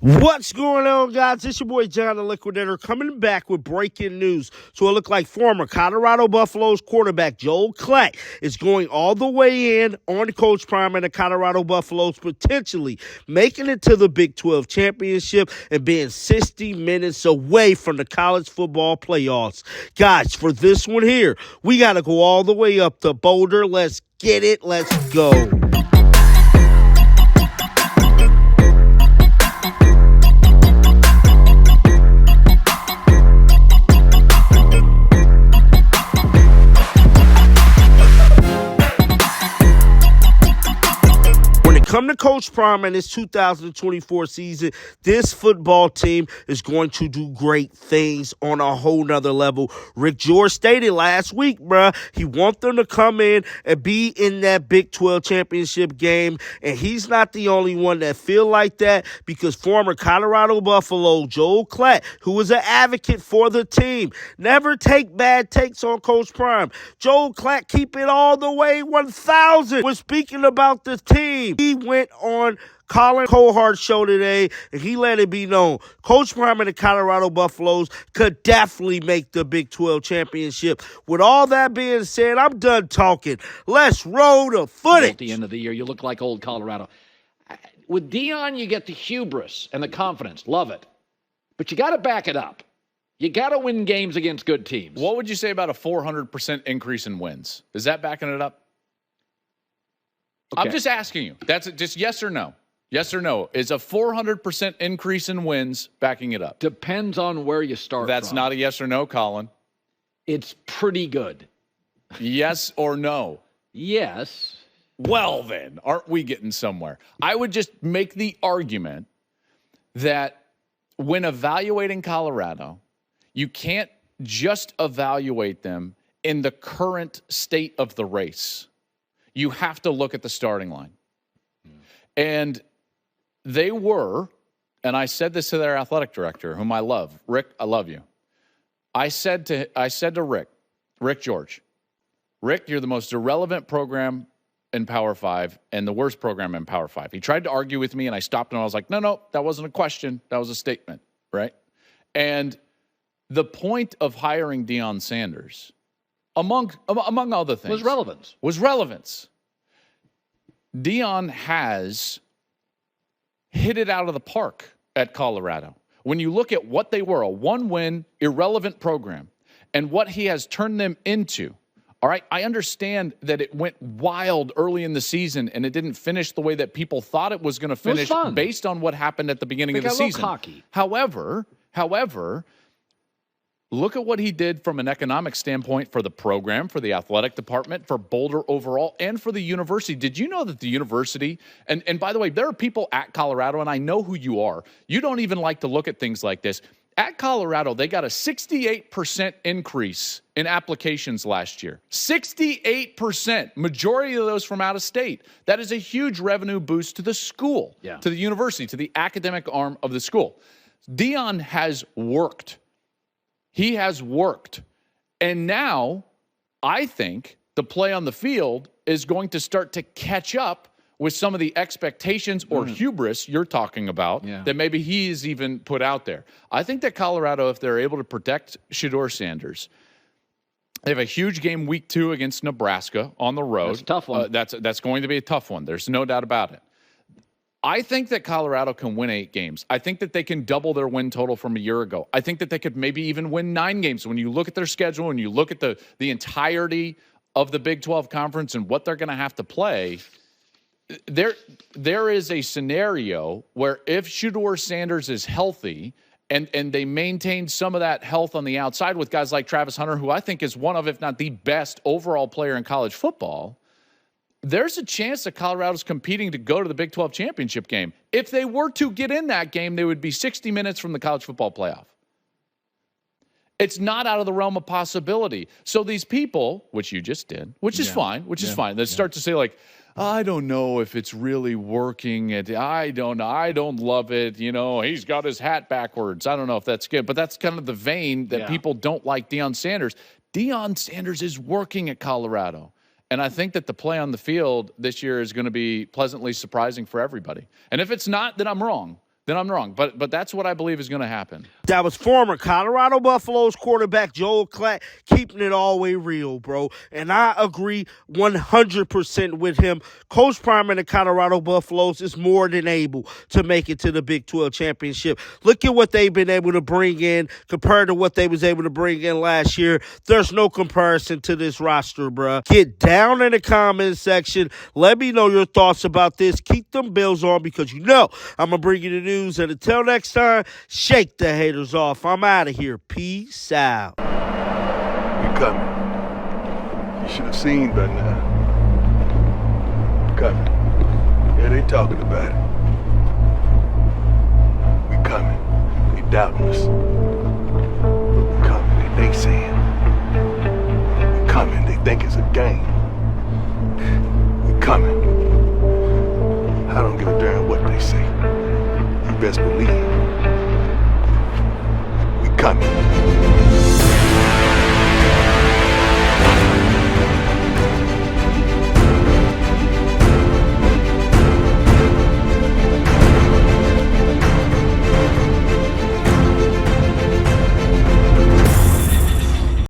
What's going on, guys? It's your boy John the Liquidator coming back with breaking news. So it looked like former Colorado Buffaloes quarterback Joel Klatt is going all the way in on Coach Prime and the Colorado Buffaloes, potentially making it to the Big 12 championship and being 60 minutes away from the college football playoffs. Guys, for this one here, we got to go all the way up to Boulder. Let's get it. Let's go. Come to Coach Prime in this 2024 season, this football team is going to do great things on a whole nother level. Rick George stated last week, bruh, he wants them to come in and be in that Big 12 championship game, and he's not the only one that feel like that, because former Colorado Buffalo Joel Klatt, who was an advocate for the team, never take bad takes on Coach Prime. Joel Klatt keep it all the way 1,000 when speaking about the team. He went on Colin Cohart's show today, and he let it be known Coach Prime and the Colorado Buffaloes could definitely make the Big 12 championship. With all that being said, I'm done talking. Let's roll the footage. At the end of the year, you look like old Colorado. With Deion, you get the hubris and the confidence. Love it. But you got to back it up. You got to win games against good teams. What would you say about a 400% increase in wins? Is that backing it up? Okay. I'm just asking you. That's just yes or no. Yes or no. Is a 400% increase in wins backing it up? Depends on where you start. That's from. Not a yes or no, Colin. It's pretty good. Yes or no? Yes. Well, then, aren't we getting somewhere? I would just make the argument that when evaluating Colorado, you can't just evaluate them in the current state of the race. You have to look at the starting line. And they were, and I said this to their athletic director, whom I love, Rick, I love you. I said to Rick George, Rick, you're the most irrelevant program in Power 5 and the worst program in Power 5. He tried to argue with me, and I stopped him. I was like, no, that wasn't a question. That was a statement, right? And the point of hiring Deion Sanders, among other things, was relevance. Deion has hit it out of the park at Colorado. When you look at what they were, a one-win, irrelevant program, and what he has turned them into, all right, I understand that it went wild early in the season and it didn't finish the way that people thought it was going to finish based on what happened at the beginning of the season. Cocky. However, look at what he did from an economic standpoint for the program, for the athletic department, for Boulder overall, and for the university. Did you know that the university, and by the way, there are people at Colorado, and I know who you are. You don't even like to look at things like this. At Colorado, they got a 68% increase in applications last year. 68%. Majority of those from out of state. That is a huge revenue boost to the school, to the university, to the academic arm of the school. Deion has worked. He has worked. And now I think the play on the field is going to start to catch up with some of the expectations or hubris you're talking about that maybe he's even put out there. I think that Colorado, if they're able to protect Shedeur Sanders, they have a huge game week 2 against Nebraska on the road. That's a tough one. That's going to be a tough one. There's no doubt about it. I think that Colorado can win 8 games. I think that they can double their win total from a year ago. I think that they could maybe even win 9 games. When you look at their schedule and you look at the entirety of the Big 12 Conference and what they're going to have to play, there is a scenario where if Shedeur Sanders is healthy and they maintain some of that health on the outside with guys like Travis Hunter, who I think is one of, if not the best overall player in college football, there's a chance that Colorado's competing to go to the Big 12 championship game. If they were to get in that game, they would be 60 minutes from the college football playoff. It's not out of the realm of possibility. So these people, which you just did, which is fine, they start to say like, I don't know if it's really working. I don't love it. You know, he's got his hat backwards. I don't know if that's good. But that's kind of the vein that people don't like Deion Sanders. Deion Sanders is working at Colorado. And I think that the play on the field this year is going to be pleasantly surprising for everybody. And if it's not, then I'm wrong. then I'm wrong. But that's what I believe is going to happen. That was former Colorado Buffaloes quarterback Joel Klatt keeping it all the way real, bro. And I agree 100% with him. Coach Prime and the Colorado Buffaloes is more than able to make it to the Big 12 championship. Look at what they've been able to bring in compared to what they was able to bring in last year. There's no comparison to this roster, bro. Get down in the comments section. Let me know your thoughts about this. Keep them Bills on because you know I'm going to bring you the news. And until next time, shake the haters off. I'm out of here. Peace out. We coming. You should have seen by now. Coming. Yeah, they talking about it. We coming. They doubting us. We coming. They saying. We coming. They think it's a game. We coming. I don't give a damn what they say. You best believe. We coming.